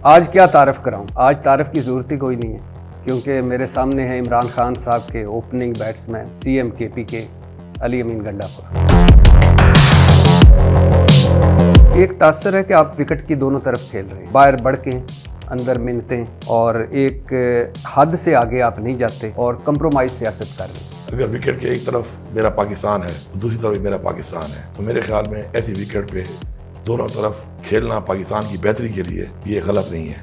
आज क्या तारफ़ कराऊं? आज तारफ़ की ज़रूरत ही कोई नहीं है, क्योंकि मेरे सामने है इमरान खान साहब के ओपनिंग बैट्समैन सीएम केपी के अली अमीन गंडापुर। एक तासर है कि आप विकेट की दोनों तरफ खेल रहे हैं, बाहर बढ़ के अंदर मिनते हैं और एक हद से आगे आप नहीं जाते और कंप्रोमाइज सियासत कर रहे हैं। अगर विकेट के एक तरफ मेरा पाकिस्तान है, दूसरी तरफ मेरा पाकिस्तान है, तो मेरे ख्याल में ऐसी विकेट पे दोनों तरफ खेलना पाकिस्तान की बेहतरी के लिए ये गलत नहीं है।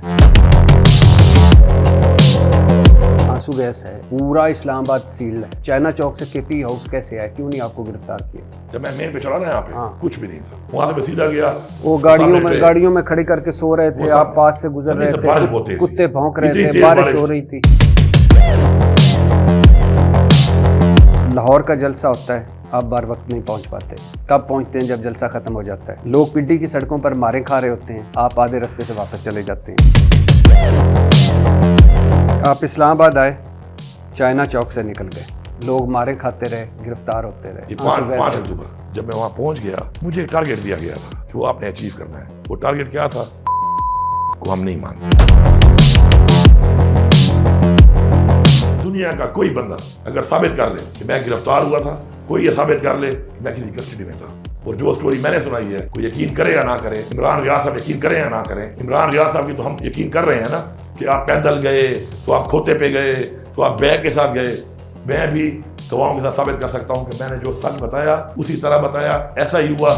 आंसू गैस है, पूरा इस्लामाबाद सील्ड है। चाइना चौक से केपी हाउस कैसे आया? क्यों नहीं आपको गिरफ्तार किया? जब मैं मेन पे चढ़ा ना यहाँ पे, हाँ। कुछ भी नहीं था। वहां से मैं सीधा गया, वो गाड़ियों में खड़े करके सो रहे थे, आप पास से गुजर रहे थे, कुत्ते भौंक रहे थे, बारिश हो रही थी। लाहौर का जलसा होता है, आप बार वक्त नहीं पहुंच पाते, तब पहुंचते हैं जब जलसा खत्म हो जाता है। लोग पिड्डी की सड़कों पर मारे खा रहे होते हैं, आप आधे रास्ते से वापस चले जाते हैं। आप इस्लामाबाद आए, चाइना चौक से निकल गए, लोग मारे खाते रहे, गिरफ्तार होते रहे। 5 अक्टूबर जब मैं वहां पहुंच गया, मुझे एक टारगेट दिया गया था कि वो आपने अचीव करना है। वो टारगेट क्या था? को हम नहीं मानते। दुनिया का कोई बंदा अगर साबित कर ले कि मैं गिरफ्तार हुआ था, कोई ये साबित कर ले कि मैं किसी कस्टडी में था, और जो स्टोरी मैंने सुनाई है, कोई यकीन करे या ना करे, इमरान रियाज साहब यकीन करें या ना करें, इमरान रियाज साहब की तो हम यकीन कर रहे हैं ना कि आप पैदल गए तो आप खोते पे गए तो आप बैग के साथ गए। मैं भी गवाहों के साथ साबित कर सकता हूं कि मैंने जो सच बताया उसी तरह बताया, ऐसा ही हुआ।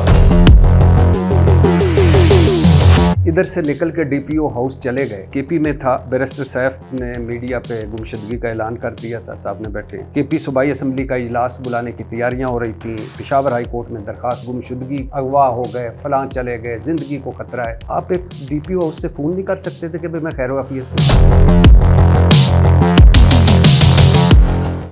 इधर से निकल के डीपीओ हाउस चले गए। केपी में था, बैरिस्टर सैफ ने मीडिया पे गुमशुदगी का ऐलान कर दिया था, साहब ने बैठे। केपी सूबाई असम्बली का इजलास बुलाने की तैयारियां हो रही थी। पेशावर हाई कोर्ट में दरखास्त, गुमशुदगी, अगवा हो गए, फलां चले गए, जिंदगी को खतरा है। आप एक डीपीओ हाउस से फोन नहीं कर सकते थे कि भाई मैं खैर वाफियत से।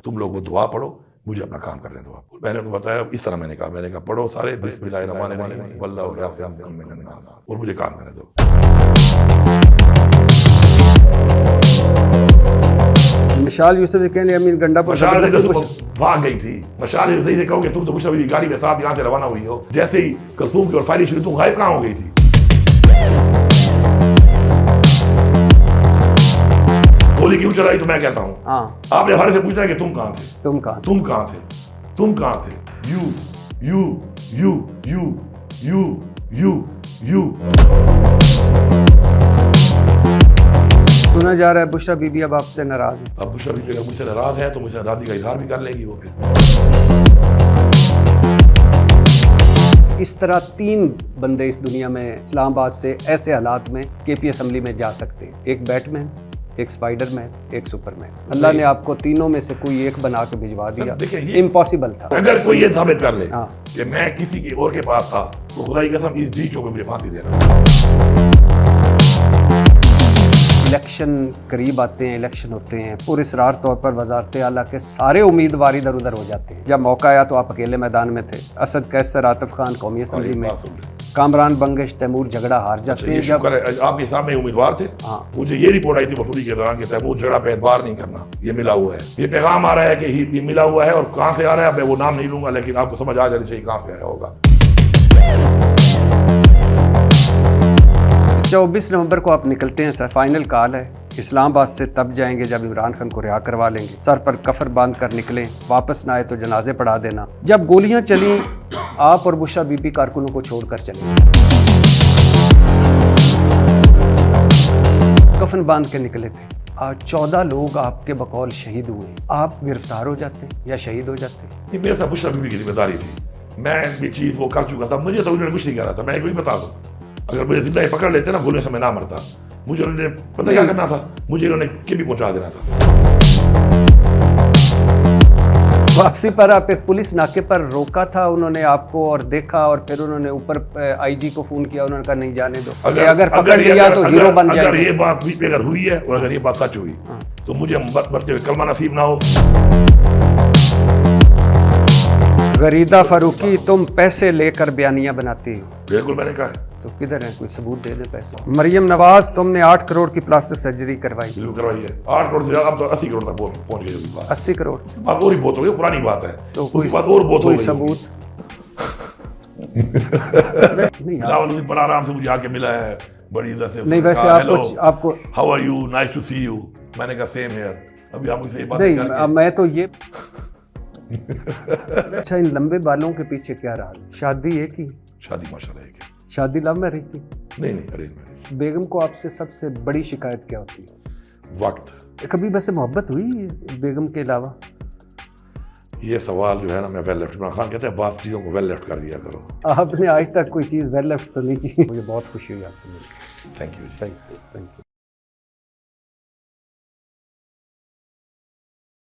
तुम लोग वो दुआ पढ़ो, मुझे अपना काम करने दो। मैंने उनको बताया, इस तरह मैंने कहा पढ़ो सारे बिस्मिल्लाहिर्रहमानिर्रहीम वल्लाहु यासिमुकुम मिनन नास, और मुझे काम करने दो। मशाल यूसुफ के लिए अमीन गंडापुर भाग गई थी। मशाल यूसुफ से कहो कि तुम तो मुशर्रफ की गाड़ी के साथ यहाँ से रवाना हुई हो, जैसे ही कलसूम की और फायरी शुरू, तुम गायब कहाँ हो गई थी? गोली क्यों चलाई? तो मैं कहता हूँ, हाँ, आपने हमारे से पूछा है कि तुम कहाँ थे, तुम कहाँ थे? यू। सुना जा रहा है बुशरा बीबी अब आपसे नाराज है। अब बुशरा बीबी अगर मुझसे नाराज है तो मुझसे नाराजगी का इजहार भी कर लेगी वो फिर। इस तरह 3 बंदे इस दुनिया में इस्लामाबाद से ऐसे हालात में केपी असम्बली में जा सकते हैं। एक बैटमैन, एक स्पाइडरमैन, एक सुपरमैन। अल्लाह ने आपको तीनों में से कोई एक बना के भिजवा दिया। इम्पॉसिबल था। अगर कोई ये साबित कर ले हाँ। कि मैं किसी के और के पास था, तो खुदा की कसम इस बीचों में मुझे फांसी देना। इलेक्शन करीब आते हैं, इलेक्शन होते हैं, पुरस्रार तौर पर वज़ारत आला के सारे उम्मीदवार इधर उधर हो जाते हैं। जब मौका आया तो आप अकेले मैदान में थे। असद कैसर, आतिफ खान कौमी असम्बली में, कामरान बंगश, तैमूर झगड़ा हार जाते हैं। जब आपके सामने उम्मीदवार थे, हाँ, मुझे ये रिपोर्ट आई थी वसूली के दौरान कि तैमूर झगड़ा पे एतबार नहीं करना, ये मिला हुआ है, ये पैगाम आ रहा है कि ये मिला हुआ है, और कहाँ से आ रहा है मैं वो नाम नहीं लूंगा, लेकिन आपको समझ आ जानी चाहिए कहाँ से आया होगा। 24 नवंबर को आप निकलते हैं सर, फाइनल कॉल है। इस्लामाबाद से तब जाएंगे जब इमरान खान को रिहा करवा लेंगे। सर पर कफर बांध कर निकलें, वापस ना आए तो जनाजे पढ़ा देना। जब गोलियां चली, आप और बुशरा बीबी कारकुनों को छोड़कर चले, कफन बांध के निकले थे। आज 14 लोग आपके बकौल शहीद हुए। आप गिरफ्तार हो जाते या शहीद हो जाते? ये मेरे साथ बुशरा बीबी की जिम्मेदारी थी। मैं भी चीज वो कर चुका था, मुझे तो उन्होंने कुछ नहीं कहा था। मैं एक भी बता दूं, अगर मुझे जिंदा पकड़ लेते ना, गोलियों से मैं ना मरता। मुझे उन्होंने पता क्या करना था, मुझे उन्होंने के भी पहुंचा देना था। वापसी पर आप एक पुलिस नाके पर रोका था उन्होंने आपको, और देखा, और फिर उन्होंने ऊपर आईजी को फोन किया। उन्होंने कहा नहीं जाने दो, अगर पकड़ लिया तो हीरो बन जाएगा। अगर ये बात बीच में अगर हुई है और अगर ये बात सच हुई, तो मुझे मरते हुए कलमा नसीब ना हो। गरीदा फारूकी, तुम पैसे लेकर बयानियां बनाती हो। बिल्कुल मैंने कहा है। तो किधर है, कोई सबूत दे दे पैसे। मरियम नवाज, तुमने 8 करोड़ की प्लास्टिक सर्जरी करवाई। बिल्कुल करवाई है। 8 करोड़ से अब तो 80 करोड़ तक पहुंच गई होगी बात। 80 करोड़ बात और ही बहुत हो गई, पुरानी बात है। तो उसकी बात और बहुत हो गई। सबूत बड़ा आराम से मुझे आके मिला है। बड़ी इज्जत से नहीं, वैसे आपको how are you, nice to see you. मैंने कहा सेम हियर। अभी आप मुझसे ये बात नहीं, करके मैं तो ये अच्छा, इन लंबे बालों के पीछे क्या रहा? शादी एक ही? शादी माशाल्लाह है क्या? शादी लव मैरिज थी? नहीं अरेंज मैरिज। बेगम को आपसे सबसे बड़ी शिकायत क्या होती है? वक्त। कभी वैसे मोहब्बत हुई बेगम के अलावा? ये सवाल जो है ना, मैं वेल लेफ्ट, इमरान खान कहते हैं बात चीज़ों को वेल लेफ्ट कर दिया करो। आपने आज तक कोई चीज़ वेल लेफ्ट तो नहीं की। मुझे बहुत खुशी हुई आपसे मिलकर। Thank you. Thank you.